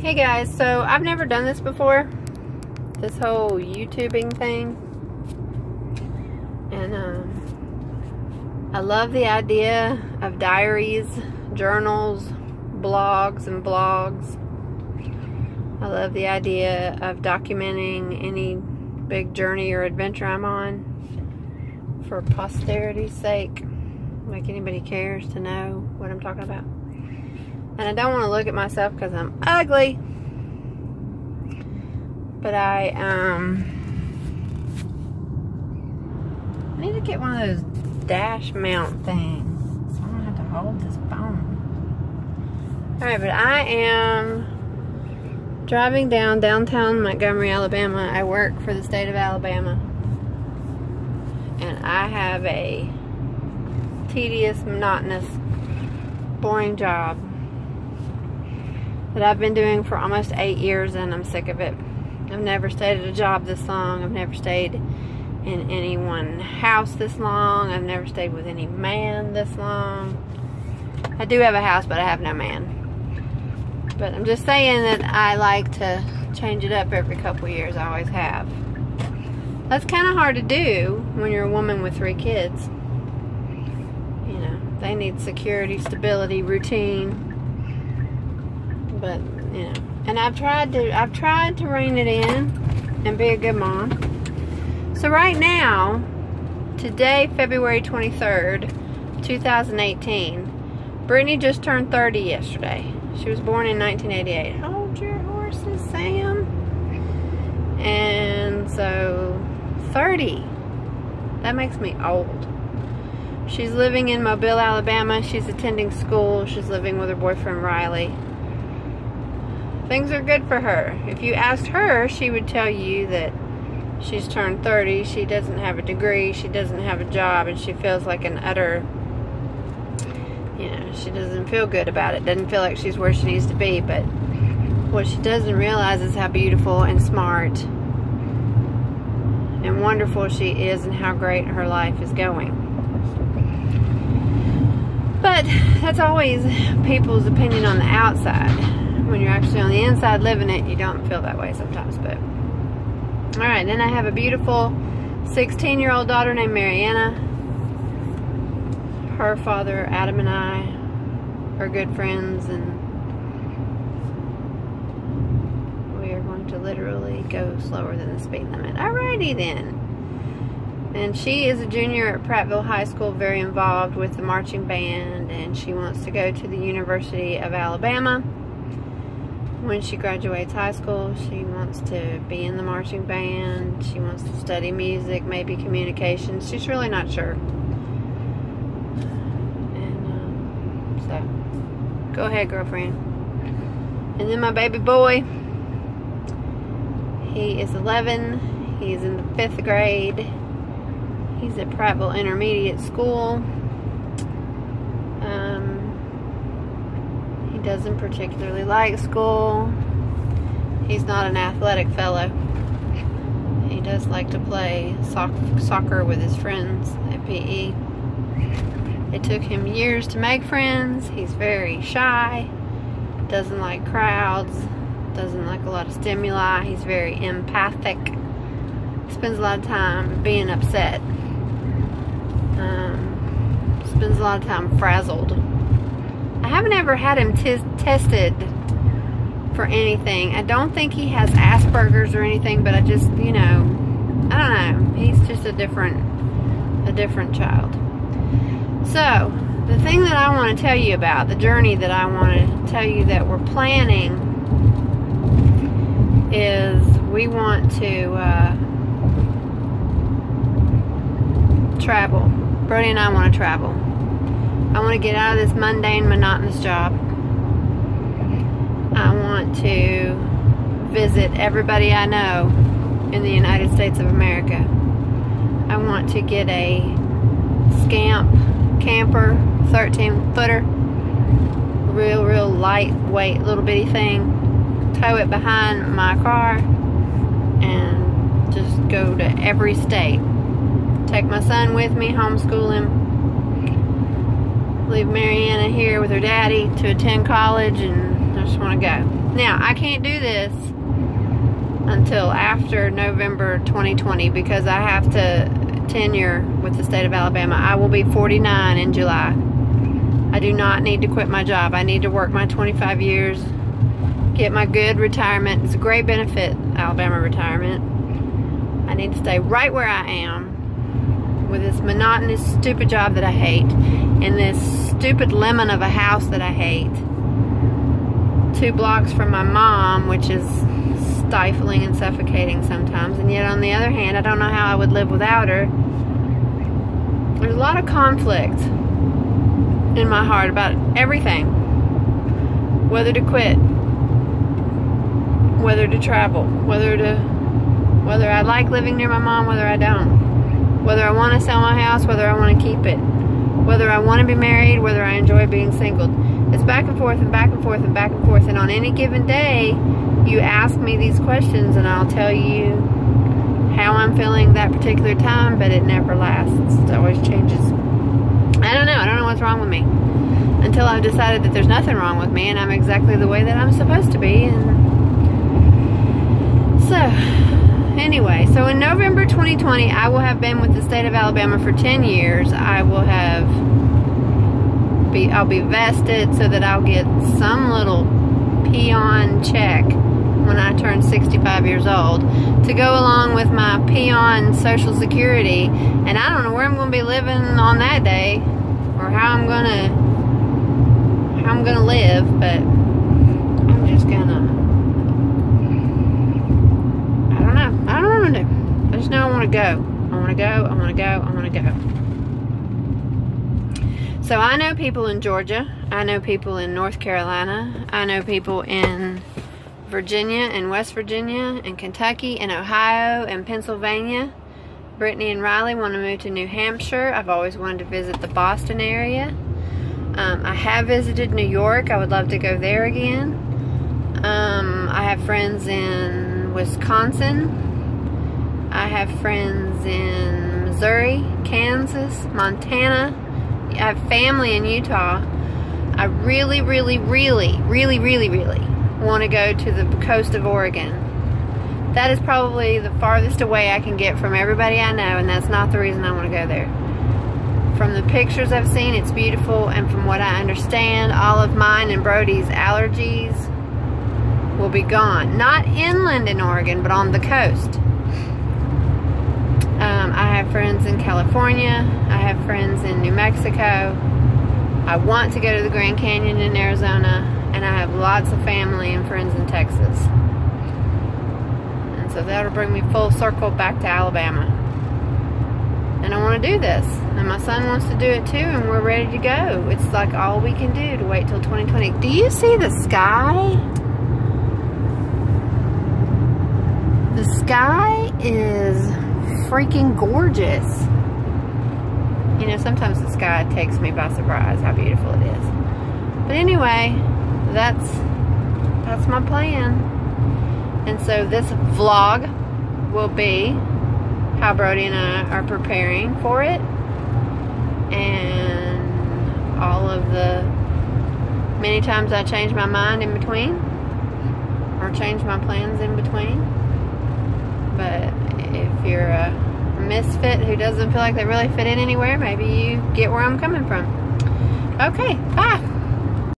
Hey guys, so I've never done this before, this whole YouTubing thing, and I love the idea of diaries, journals, blogs and blogs. I love the idea of documenting any big journey or adventure I'm on for posterity's sake, like anybody cares to know what I'm talking about. And I don't want to look at myself because I'm ugly. But I need to get one of those dash mount things, so I don't have to hold this phone. Alright, but I am driving downtown Montgomery, Alabama. I work for the state of Alabama. And I have a tedious, monotonous, boring job that I've been doing for almost 8 years, and I'm sick of it. I've never stayed at a job this long. I've never stayed in any one house this long. I've never stayed with any man this long. I do have a house, but I have no man. But I'm just saying that I like to change it up every couple years. I always have. That's kind of hard to do when you're a woman with 3 kids. You know, they need security, stability, routine. But, you know, and I've tried to rein it in and be a good mom. So right now, today, February 23rd, 2018, Brittany just turned 30 yesterday. She was born in 1988. Hold your horses, Sam. And so, 30. That makes me old. She's living in Mobile, Alabama. She's attending school. She's living with her boyfriend, Riley. Things are good for her. If you asked her, she would tell you that she's turned 30, she doesn't have a degree, she doesn't have a job, and she feels like an utter, you know, she doesn't feel good about it, doesn't feel like she's where she needs to be. But what she doesn't realize is how beautiful and smart and wonderful she is, and how great her life is going. But that's always people's opinion on the outside. When you're actually on the inside living it, you don't feel that way sometimes. But alright, then I have a beautiful 16-year-old daughter named Mariana. Her father, Adam, and I are good friends, and we are going to literally go slower than the speed limit. Alrighty then. And she is a junior at Prattville High School, very involved with the marching band, and she wants to go to the University of Alabama. When she graduates high school, she wants to be in the marching band. She wants to study music, maybe communications. She's really not sure. And so, go ahead, girlfriend. And then my baby boy, he is 11. He's in the 5th grade. He's at Prattville Intermediate School. He doesn't particularly like school. He's not an athletic fellow. He does like to play soccer with his friends at PE. It took him years to make friends. He's very shy. Doesn't like crowds. Doesn't like a lot of stimuli. He's very empathic. Spends a lot of time being upset. Spends a lot of time frazzled. I haven't ever had him tested for anything. I don't think he has Asperger's or anything, but I just, you know, I don't know. He's just a different child. So, the thing that I want to tell you about, the journey that I want to tell you that we're planning, is we want to travel. Brody and I want to travel. I want to get out of this mundane, monotonous job. I want to visit everybody I know in the United States of America. I want to get a Scamp camper, 13-footer, real lightweight little bitty thing, tow it behind my car, and just go to every state. Take my son with me, homeschool him. Leave Mariana here with her daddy to attend college, and just want to go. Now, I can't do this until after November 2020 because I have to tenure with the state of Alabama. I will be 49 in July. I do not need to quit my job. I need to work my 25 years, get my good retirement. It's a great benefit, Alabama retirement. I need to stay right where I am with this monotonous, stupid job that I hate, and this stupid lemon of a house that I hate. 2 blocks from my mom, which is stifling and suffocating sometimes, and yet on the other hand, I don't know how I would live without her. There's a lot of conflict in my heart about everything. Whether to quit, whether to travel, whether I like living near my mom, whether I don't. Whether I want to sell my house, whether I want to keep it. Whether I want to be married, whether I enjoy being single. It's back and forth and back and forth and back and forth. And on any given day, you ask me these questions and I'll tell you how I'm feeling that particular time, but it never lasts. It always changes. I don't know what's wrong with me. Until I've decided that there's nothing wrong with me and I'm exactly the way that I'm supposed to be. And so, anyway, so in November 2020, I will have been with the state of Alabama for 10 years. I'll be vested so that I'll get some little peon check when I turn 65 years old to go along with my peon Social Security. And I don't know where I'm going to be living on that day or how I'm gonna live, but I'm just gonna, I don't know what I'm gonna do. I just know I want to go. I want to go. I want to go. I want to go. So I know people in Georgia. I know people in North Carolina. I know people in Virginia and West Virginia and Kentucky and Ohio and Pennsylvania. Brittany and Riley want to move to New Hampshire. I've always wanted to visit the Boston area. I have visited New York. I would love to go there again. I have friends in Wisconsin. I have friends in Missouri, Kansas, Montana. I have family in Utah. I really, really, really, really, really, really want to go to the coast of Oregon. That is probably the farthest away I can get from everybody I know, and that's not the reason I want to go there. From the pictures I've seen, it's beautiful, and from what I understand, all of mine and Brody's allergies will be gone. Not inland in Oregon, but on the coast. I have friends in California. I have friends in New Mexico. I want to go to the Grand Canyon in Arizona, and I have lots of family and friends in Texas. And so that'll bring me full circle back to Alabama. And I want to do this. And my son wants to do it too, and we're ready to go. It's like all we can do to wait till 2020. Do you see the sky? The sky is freaking gorgeous. You know, sometimes the sky takes me by surprise how beautiful it is. But anyway, that's my plan. And so this vlog will be how Brody and I are preparing for it, and all of the many times I change my mind in between, or change my plans in between. But if you're a misfit who doesn't feel like they really fit in anywhere, maybe you get where I'm coming from. Okay, bye.